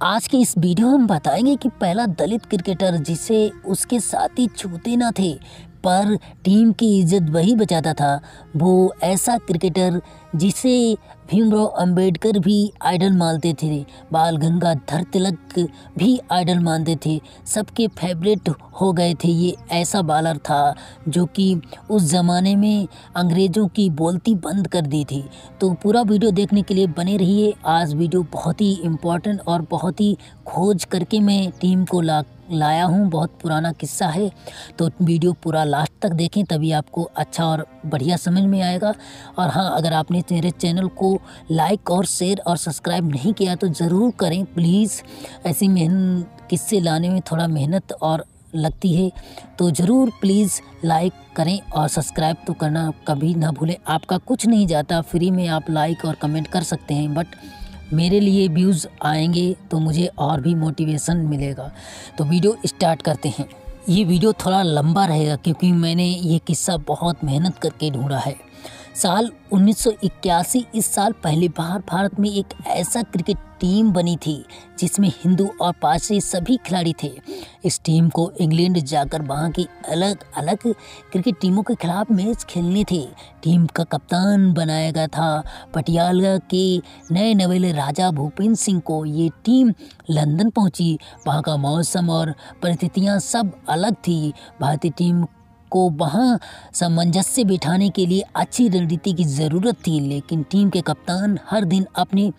आज के इस वीडियो में हम बताएंगे कि पहला दलित क्रिकेटर जिसे उसके साथी छूते न थे पर टीम की इज्जत वही बचाता था, वो ऐसा क्रिकेटर जिसे भीमराव अंबेडकर भी आइडल मानते थे, बाल गंगाधर तिलक भी आइडल मानते थे, सबके फेवरेट हो गए थे। ये ऐसा बॉलर था जो कि उस ज़माने में अंग्रेज़ों की बोलती बंद कर दी थी। तो पूरा वीडियो देखने के लिए बने रहिए। आज वीडियो बहुत ही इम्पोर्टेंट और बहुत ही खोज करके मैं टीम को लाया हूँ। बहुत पुराना किस्सा है, तो वीडियो पूरा लास्ट तक देखें, तभी आपको अच्छा और बढ़िया समझ में आएगा। और हाँ, अगर आपने मेरे चैनल को लाइक और शेयर और सब्सक्राइब नहीं किया तो ज़रूर करें प्लीज़। ऐसी किस्से लाने में थोड़ा मेहनत और लगती है, तो ज़रूर प्लीज़ लाइक करें और सब्सक्राइब तो करना कभी ना भूलें। आपका कुछ नहीं जाता, फ्री में आप लाइक और कमेंट कर सकते हैं, बट मेरे लिए व्यूज़ आएंगे तो मुझे और भी मोटिवेशन मिलेगा। तो वीडियो स्टार्ट करते हैं। ये वीडियो थोड़ा लंबा रहेगा क्योंकि मैंने ये किस्सा बहुत मेहनत करके ढूंढा है। साल 1981 इस साल पहली बार भारत में एक ऐसा क्रिकेट टीम बनी थी जिसमें हिंदू और पारसी सभी खिलाड़ी थे। इस टीम को इंग्लैंड जाकर वहाँ की अलग अलग क्रिकेट टीमों के खिलाफ मैच खेलने थे। टीम का कप्तान बनाया गया था पटियाला के नए नवेले राजा भूपेंद्र सिंह को। ये टीम लंदन पहुँची। वहाँ का मौसम और परिस्थितियाँ सब अलग थी। भारतीय टीम को वहाँ सामंजस्य बिठाने के लिए अच्छी रणनीति की ज़रूरत थी, लेकिन टीम के कप्तान हर दिन अपने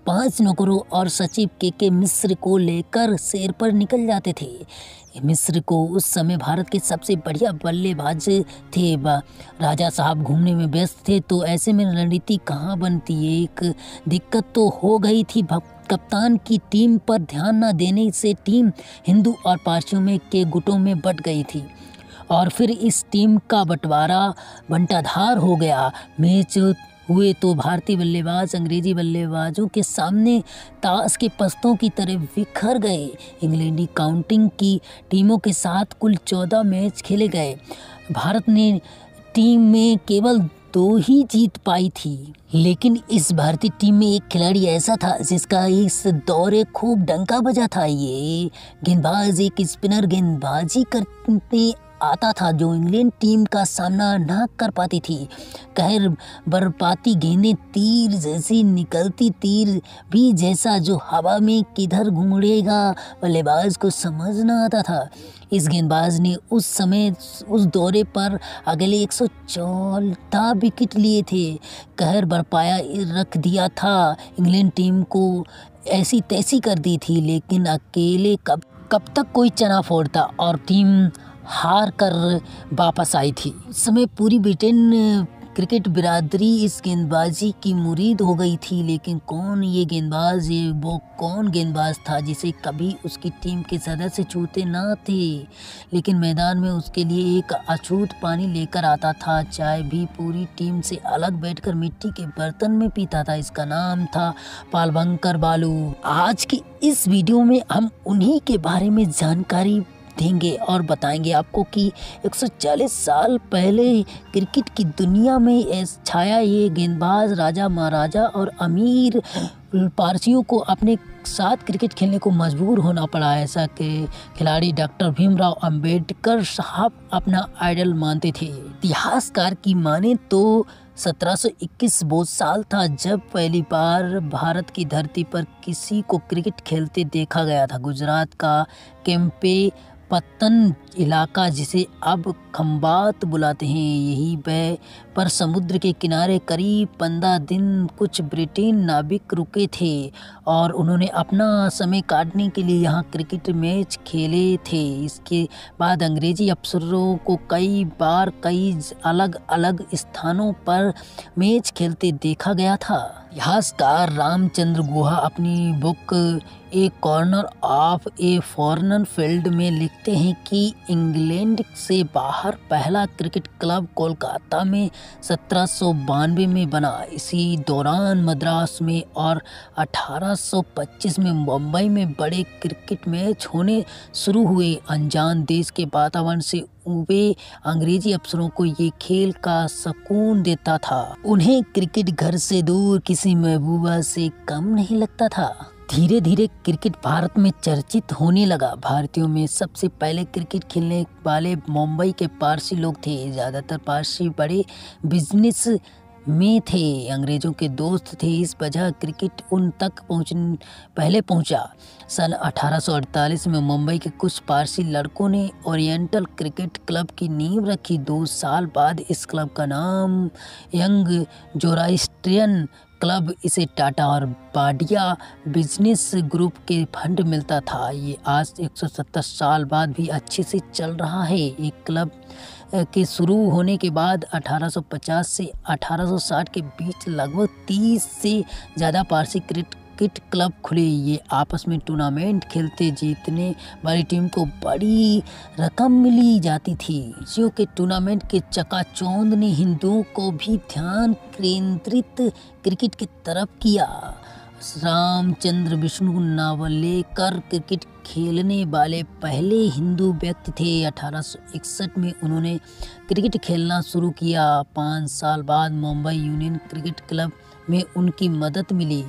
5 नौकरों और सचिव के मिश्र को लेकर सैर पर निकल जाते थे। मिश्र को उस समय भारत के सबसे बढ़िया बल्लेबाज थे। राजा साहब घूमने में व्यस्त थे, तो ऐसे में रणनीति कहाँ बनती। एक दिक्कत तो हो गई थी, कप्तान की टीम पर ध्यान न देने से टीम हिंदू और पारसियों में के गुटों में बंट गई थी और फिर इस टीम का बंटाधार हो गया। मैच हुए तो भारतीय बल्लेबाज अंग्रेजी बल्लेबाजों के सामने ताश के पत्तों की तरह बिखर गए। इंग्लैंडी काउंटिंग की टीमों के साथ कुल 14 मैच खेले गए। भारत ने टीम में केवल 2 ही जीत पाई थी, लेकिन इस भारतीय टीम में एक खिलाड़ी ऐसा था जिसका इस दौरे खूब डंका बजा था। ये गेंदबाज एक स्पिनर गेंदबाजी करने आता था जो इंग्लैंड टीम का सामना ना कर पाती थी। कहर बरपाती गेंदें तीर जैसी निकलती, तीर भी जैसा जो हवा में किधर घुमड़ेगा बल्लेबाज को समझ ना आता था। इस गेंदबाज ने उस समय उस दौरे पर अगले 114 विकेट लिए थे। कहर बरपाया रख दिया था। इंग्लैंड टीम को ऐसी तैसी कर दी थी, लेकिन अकेले कब तक कोई चना फोड़ता और टीम हार कर वापस आई थी। उस समय पूरी ब्रिटेन क्रिकेट बिरादरी इस गेंदबाजी की मुरीद हो गई थी, लेकिन वो कौन गेंदबाज था जिसे कभी उसकी टीम के सदस्य छूते ना थे, लेकिन मैदान में उसके लिए एक अछूत पानी लेकर आता था, चाय भी पूरी टीम से अलग बैठकर मिट्टी के बर्तन में पीता था। इसका नाम था पालवंकर बालू। आज की इस वीडियो में हम उन्हीं के बारे में जानकारी देंगे और बताएंगे आपको कि 140 साल पहले क्रिकेट की दुनिया में छाया ये गेंदबाज राजा महाराजा और अमीर पारसियों को अपने साथ क्रिकेट खेलने को मजबूर होना पड़ा। ऐसा के खिलाड़ी डॉक्टर भीमराव अंबेडकर साहब अपना आइडल मानते थे। इतिहासकार की माने तो 1721 वो साल था जब पहली बार भारत की धरती पर किसी को क्रिकेट खेलते देखा गया था। गुजरात का कैंपे पत्तन इलाका, जिसे अब खंबात बुलाते हैं, यही पर समुद्र के किनारे करीब 15 दिन कुछ ब्रिटेन नाविक रुके थे और उन्होंने अपना समय काटने के लिए यहाँ क्रिकेट मैच खेले थे। इसके बाद अंग्रेजी अफसरों को कई बार कई अलग अलग स्थानों पर मैच खेलते देखा गया था। इतिहासकार रामचंद्र गुहा अपनी book A corner of a foreign field में लिखते हैं कि इंग्लैंड से बाहर पहला क्रिकेट क्लब कोलकाता में 1792 में बना। इसी दौरान मद्रास में और 1825 में मुंबई में बड़े क्रिकेट मैच होने शुरू हुए। अनजान देश के वातावरण से वे अंग्रेजी अफसरों को ये खेल का सुकून देता था। उन्हें क्रिकेट घर से दूर किसी महबूबा से कम नहीं लगता था। धीरे धीरे क्रिकेट भारत में चर्चित होने लगा। भारतीयों में सबसे पहले क्रिकेट खेलने वाले मुंबई के पारसी लोग थे। ज़्यादातर पारसी बड़े बिजनेस में थे, अंग्रेज़ों के दोस्त थे। इस वजह क्रिकेट उन तक पहले पहुंचा। सन 1848 में मुंबई के कुछ पारसी लड़कों ने ओरिएंटल क्रिकेट क्लब की नींव रखी। 2 साल बाद इस क्लब का नाम यंग जोरास्ट्रियन क्लब, इसे टाटा और बाडिया बिजनेस ग्रुप के फंड मिलता था। ये आज 170 साल बाद भी अच्छे से चल रहा है। एक क्लब के शुरू होने के बाद 1850 से 1860 के बीच लगभग 30 से ज़्यादा पारसी क्रिकेट क्लब खुले। ये आपस में टूर्नामेंट खेलते, जीतने वाली टीम को बड़ी रकम मिली जाती थी। पारसियों के टूर्नामेंट के चकाचौंध ने हिंदुओं को भी ध्यान केंद्रित क्रिकेट की तरफ किया। रामचंद्र विष्णु नावलेकर क्रिकेट खेलने वाले पहले हिंदू व्यक्ति थे। 1861 में उन्होंने क्रिकेट खेलना शुरू किया। 5 साल बाद मुंबई यूनियन क्रिकेट क्लब में उनकी मदद मिली।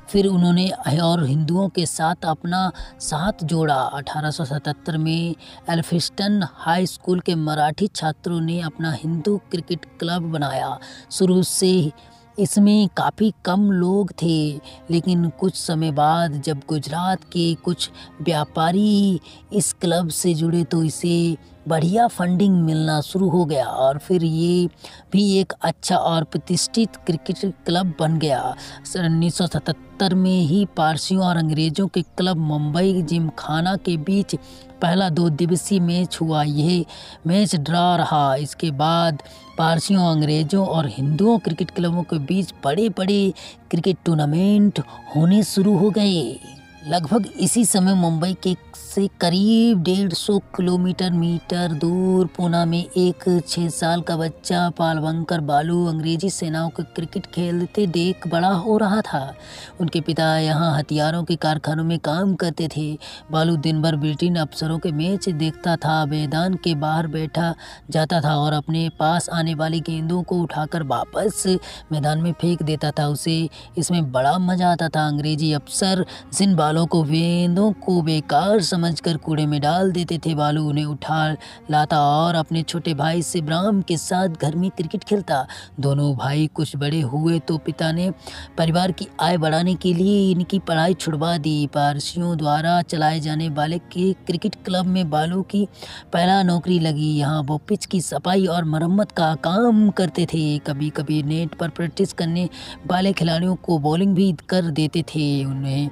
फिर उन्होंने और हिंदुओं के साथ अपना साथ जोड़ा। 1877 में एल्फिंस्टन हाई स्कूल के मराठी छात्रों ने अपना हिंदू क्रिकेट क्लब बनाया। शुरू से इसमें काफ़ी कम लोग थे, लेकिन कुछ समय बाद जब गुजरात के कुछ व्यापारी इस क्लब से जुड़े तो इसे बढ़िया फंडिंग मिलना शुरू हो गया और फिर ये भी एक अच्छा और प्रतिष्ठित क्रिकेट क्लब बन गया। 1977 में ही पारसियों और अंग्रेज़ों के क्लब मुंबई जिमखाना के बीच पहला 2 दिवसीय मैच हुआ। यह मैच ड्रा रहा। इसके बाद पारसियों, अंग्रेज़ों और हिंदुओं क्रिकेट क्लबों के बीच बड़े बड़े क्रिकेट टूर्नामेंट होने शुरू हो गए। लगभग इसी समय मुंबई के से करीब 150 किलोमीटर दूर पूना में एक 6 साल का बच्चा पालवंकर बालू अंग्रेजी सेनाओं को क्रिकेट खेलते देख बड़ा हो रहा था। उनके पिता यहाँ हथियारों के कारखानों में काम करते थे। बालू दिन भर ब्रिटेन अफसरों के मैच देखता था, मैदान के बाहर बैठा जाता था और अपने पास आने वाली गेंदों को उठाकर वापस मैदान में फेंक देता था। उसे इसमें बड़ा मजा आता था। अंग्रेजी अफसर जिन बालों को गेंदों को बेकार समझकर कूड़े में डाल देते थे, बालू उन्हें उठा लाता और अपने छोटे भाई सिब्राम के साथ घर में क्रिकेट खेलता। दोनों भाई कुछ बड़े हुए तो पिता ने परिवार की आय बढ़ाने के लिए इनकी पढ़ाई छुड़वा दी। पारसियों द्वारा चलाए जाने वाले के क्रिकेट क्लब में बालू की पहला नौकरी लगी। यहाँ वो पिच की सफाई और मरम्मत का काम करते थे। कभी कभी नेट पर प्रैक्टिस करने वाले खिलाड़ियों को बॉलिंग भी कर देते थे। उन्हें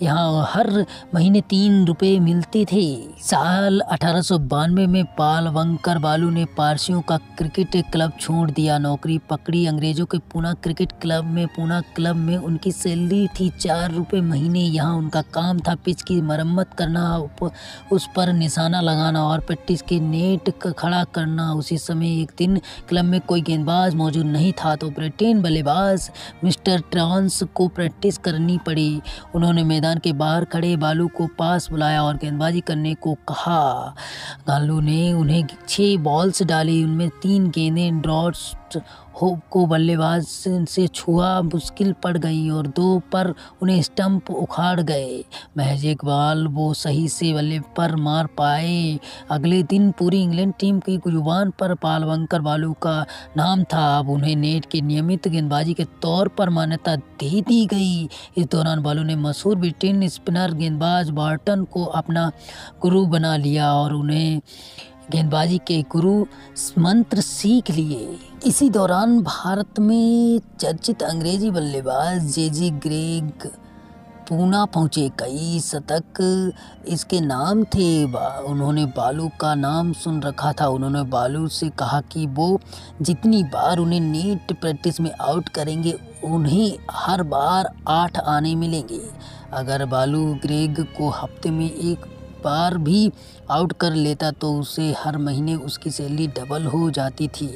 यहाँ हर महीने 3 रुपये मिलते थे। साल 1892 में पालवंकर बालू ने पारसियों का क्रिकेट क्लब छोड़ दिया, नौकरी पकड़ी अंग्रेजों के पूना क्रिकेट क्लब में। पूना क्लब में उनकी सैलरी थी 4 रुपये महीने। यहाँ उनका काम था पिच की मरम्मत करना, उस पर निशाना लगाना और प्रैक्टिस के नेट खड़ा करना। उसी समय एक दिन क्लब में कोई गेंदबाज मौजूद नहीं था तो ब्रिटेन बल्लेबाज मिस्टर ट्रांस को प्रैक्टिस करनी पड़ी। उन्होंने मैदान के बाहर खड़े बालू को पास बुलाया और गेंदबाजी करने को कहा। बालू ने उन्हें 6 बॉल्स डाली, उनमें 3 गेंदें ड्रॉट्स को बल्लेबाज से छुआ मुश्किल पड़ गई और 2 पर उन्हें स्टंप उखाड़ गए। महज एक बॉल वो सही से बल्ले पर मार पाए। अगले दिन पूरी इंग्लैंड टीम की जुबान पर पालवंकर बालू का नाम था। अब उन्हें नेट के नियमित गेंदबाजी के तौर पर मान्यता दे दी गई। इस दौरान बालू ने मशहूर ब्रिटेन स्पिनर गेंदबाज बार्टन को अपना गुरु बना लिया और उन्हें गेंदबाजी के गुरु मंत्र सीख लिए। इसी दौरान भारत में चर्चित अंग्रेजी बल्लेबाज जे ग्रेग पूना पहुँचे। कई शतक इसके नाम थे। उन्होंने बालू का नाम सुन रखा था। उन्होंने बालू से कहा कि वो जितनी बार उन्हें नेट प्रैक्टिस में आउट करेंगे उन्हें हर बार 8 आने मिलेंगे। अगर बालू ग्रेग को हफ्ते में एक बार भी आउट कर लेता तो उसे हर महीने उसकी सैलरी डबल हो जाती थी।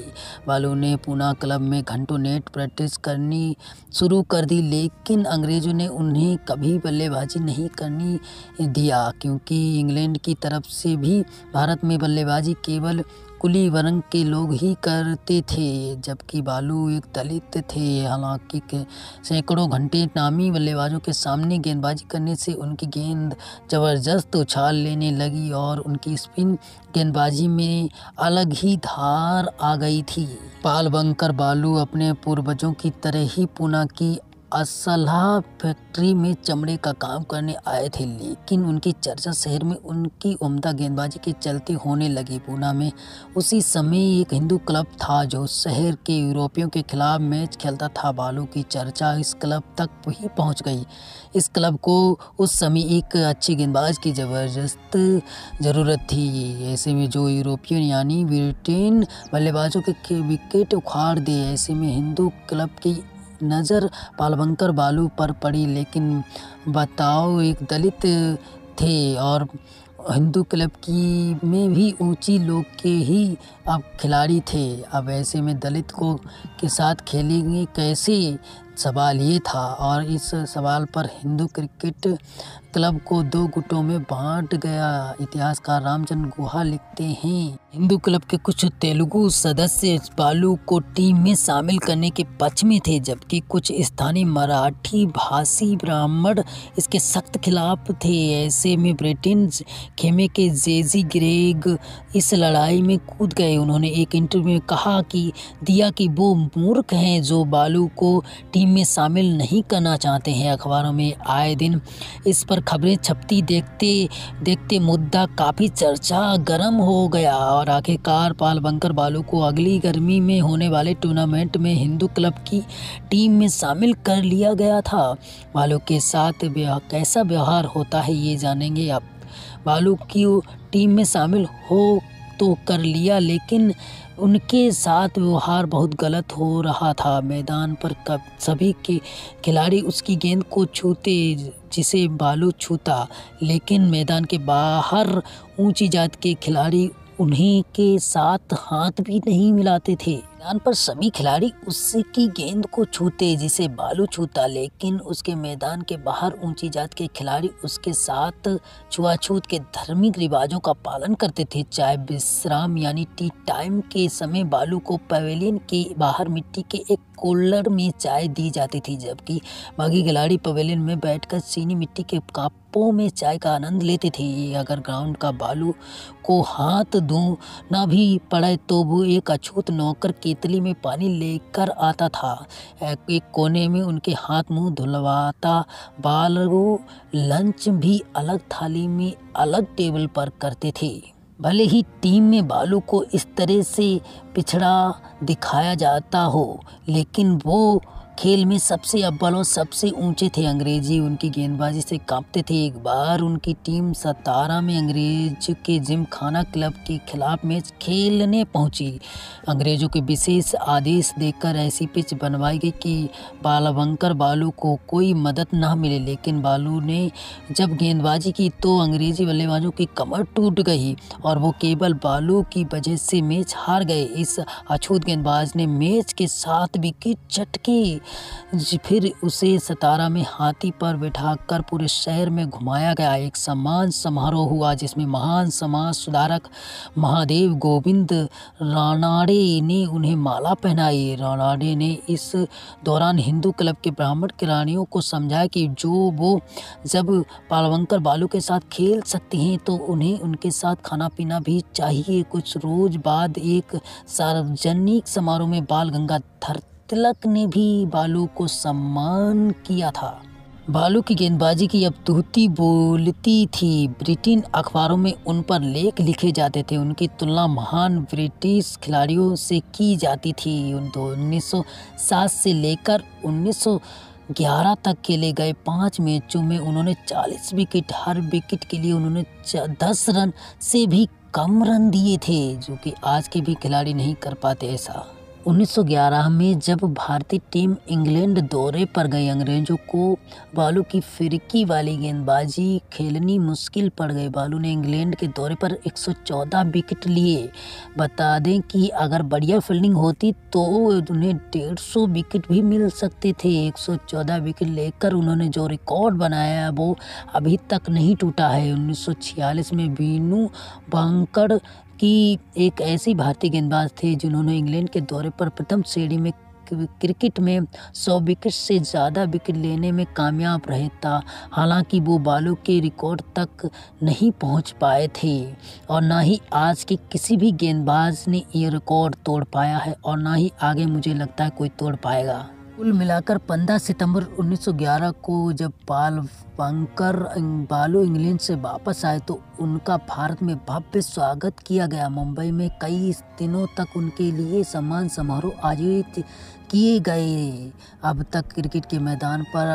बालू ने पूना क्लब में घंटों नेट प्रैक्टिस करनी शुरू कर दी, लेकिन अंग्रेज़ों ने उन्हें कभी बल्लेबाजी नहीं करनी दिया, क्योंकि इंग्लैंड की तरफ से भी भारत में बल्लेबाजी केवल कुली वर्ग के लोग ही करते थे, जबकि बालू एक दलित थे। हालांकि सैकड़ों घंटे नामी बल्लेबाजों के सामने गेंदबाजी करने से उनकी गेंद ज़बरदस्त उछाल लेने लगी और उनकी स्पिन गेंदबाजी में अलग ही धार आ गई थी। पाल बंकर बालू अपने पूर्वजों की तरह ही पूना की असलहा फैक्ट्री में चमड़े का काम करने आए थे, लेकिन उनकी चर्चा शहर में उनकी उम्दा गेंदबाजी के चलते होने लगी। पूना में उसी समय एक हिंदू क्लब था जो शहर के यूरोपियों के खिलाफ मैच खेलता था। बालू की चर्चा इस क्लब तक ही पहुंच गई। इस क्लब को उस समय एक अच्छे गेंदबाज की ज़बरदस्त ज़रूरत थी। ऐसे में जो यूरोपियन यानी ब्रिटेन बल्लेबाजों के विकेट उखाड़ दे। ऐसे में हिंदू क्लब की नज़र पालबंकर बालू पर पड़ी, लेकिन बताओ एक दलित थे और हिंदू क्लब की में भी ऊंची लोग के ही अब खिलाड़ी थे। अब ऐसे में दलित को के साथ खेलेंगे कैसे, सवाल ये था और इस सवाल पर हिंदू क्रिकेट क्लब को दो गुटों में बांट गया। इतिहासकार रामचंद्र गुहा लिखते हैं, हिंदू क्लब के कुछ तेलुगु सदस्य बालू को टीम में शामिल करने के पक्ष में थे, जबकि कुछ स्थानीय मराठी भाषी ब्राह्मण इसके सख्त खिलाफ थे। ऐसे में ब्रिटेन खेमे के जेजी ग्रेग इस लड़ाई में कूद गए। उन्होंने एक इंटरव्यू में कहा कि वो मूर्ख हैं जो बालू को टीम में शामिल नहीं करना चाहते हैं। अखबारों में आए दिन इस पर खबरें छपती देखते देखते मुद्दा काफ़ी चर्चा गर्म हो गया और आखिरकार पाल बंकर बालू को अगली गर्मी में होने वाले टूर्नामेंट में हिंदू क्लब की टीम में शामिल कर लिया गया था। बालू के साथ कैसा व्यवहार होता है ये जानेंगे आप। बालू की टीम में शामिल हो तो कर लिया, लेकिन उनके साथ व्यवहार बहुत गलत हो रहा था। मैदान पर सभी के खिलाड़ी उसकी गेंद को छूते जिसे बालू छूता, लेकिन मैदान के बाहर ऊंची जात के खिलाड़ी उन्हीं के साथ हाथ भी नहीं मिलाते थे। मैदान पर सभी खिलाड़ी उसकी गेंद को छूते जिसे बालू छूता, लेकिन उसके मैदान के बाहर ऊंची जात के खिलाड़ी उसके साथ छुआछूत के धार्मिक रिवाजों का पालन करते थे। चाय विश्राम यानी टी टाइम के समय बालू को पवेलियन के बाहर मिट्टी के एक कूलर में चाय दी जाती थी, जबकि बाकी खिलाड़ी पवेलियन में बैठकर चीनी मिट्टी के कपों में चाय का आनंद लेते थे। अगर ग्राउंड का बालू को हाथ धोना भी पड़े तो वो एक अछूत नौकर केतली में पानी लेकर आता था। एक कोने में उनके हाथ मुंह धुलवाता। बालू लंच भी अलग थाली में अलग टेबल पर करते थे। भले ही टीम में बालू को इस तरह से पिछड़ा दिखाया जाता हो, लेकिन वो खेल में सबसे अव्वल और सबसे ऊंचे थे। अंग्रेजी उनकी गेंदबाजी से कांपते थे। एक बार उनकी टीम सतारा में अंग्रेज के जिमखाना क्लब के खिलाफ मैच खेलने पहुंची। अंग्रेजों के विशेष आदेश देकर ऐसी पिच बनवाई गई कि पालबंकर बालू को कोई मदद ना मिले, लेकिन बालू ने जब गेंदबाजी की तो अंग्रेजी बल्लेबाजों की कमर टूट गई और वो केवल बालू की वजह से मैच हार गए। इस अछूत गेंदबाज ने मैच के 7 विकेट झटके। फिर उसे सतारा में हाथी पर बिठाकर पूरे शहर में घुमाया गया। एक सम्मान समारोह हुआ जिसमें महान समाज सुधारक महादेव गोविंद रानाडे ने उन्हें माला पहनाई। रानाडे ने इस दौरान हिंदू क्लब के ब्राह्मण खिलाड़ियों को समझाया कि वो जब पालबंकर बालू के साथ खेल सकते हैं तो उन्हें उनके साथ खाना पीना भी चाहिए। कुछ रोज बाद एक सार्वजनिक समारोह में बाल गंगाधर तिलक ने भी बालू को सम्मान किया था। बालू की गेंदबाजी की अद्भुती बोलती थी। ब्रिटेन अखबारों में उन पर लेख लिखे जाते थे। उनकी तुलना महान ब्रिटिश खिलाड़ियों से की जाती थी। 1907 से लेकर 1911 तक खेले गए 5 मैचों में उन्होंने 40 विकेट, हर विकेट के लिए उन्होंने 10 रन से भी कम रन दिए थे, जो कि आज के भी खिलाड़ी नहीं कर पाते ऐसा। 1911 में जब भारतीय टीम इंग्लैंड दौरे पर गई, अंग्रेजों को बालू की फिरकी वाली गेंदबाजी खेलनी मुश्किल पड़ गई। बालू ने इंग्लैंड के दौरे पर 114 विकेट लिए। बता दें कि अगर बढ़िया फील्डिंग होती तो उन्हें 150 विकेट भी मिल सकते थे। 114 विकेट लेकर उन्होंने जो रिकॉर्ड बनाया वो अभी तक नहीं टूटा है। 1946 में बीनू बांकड़ कि एक ऐसी भारतीय गेंदबाज थे जिन्होंने इंग्लैंड के दौरे पर प्रथम श्रेणी में क्रिकेट में 100 विकेट से ज़्यादा विकेट लेने में कामयाब रहे था। हालांकि वो बालों के रिकॉर्ड तक नहीं पहुंच पाए थे और ना ही आज के किसी भी गेंदबाज ने ये रिकॉर्ड तोड़ पाया है और ना ही आगे मुझे लगता है कोई तोड़ पाएगा। कुल मिलाकर 15 सितंबर 1911 को जब बालू इंग्लैंड से वापस आए तो उनका भारत में भव्य स्वागत किया गया। मुंबई में कई दिनों तक उनके लिए सम्मान समारोह आयोजित किए गए। अब तक क्रिकेट के मैदान पर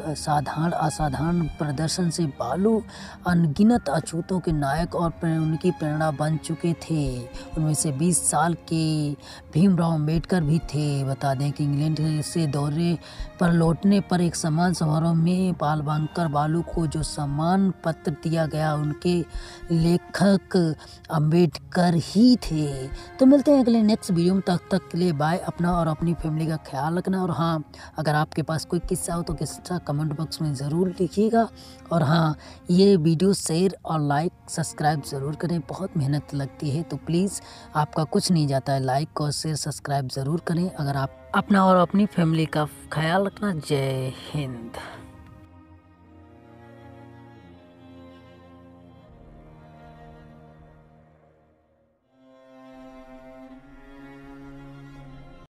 असाधारण प्रदर्शन से बालू अनगिनत अछूतों के नायक और उनकी प्रेरणा बन चुके थे। उनमें से 20 साल के भीमराव अम्बेडकर भी थे। बता दें कि इंग्लैंड से दौरे पर लौटने पर एक सम्मान समारोह में बालू को जो सम्मान पत्र दिया गया उनके लेखक अम्बेडकर ही थे। तो मिलते हैं अगले नेक्स्ट वीडियो में, तक के लिए बाय। अपना और अपनी फैमिली का ख्याल रखना। और हाँ, अगर आपके पास कोई किस्सा हो तो किस्सा कमेंट बॉक्स में ज़रूर लिखिएगा। और हाँ, ये वीडियो शेयर और लाइक सब्सक्राइब ज़रूर करें, बहुत मेहनत लगती है तो प्लीज़ आपका कुछ नहीं जाता है, लाइक और शेयर सब्सक्राइब ज़रूर करें। अगर आप अपना और अपनी फैमिली का ख्याल रखना। जय हिंद।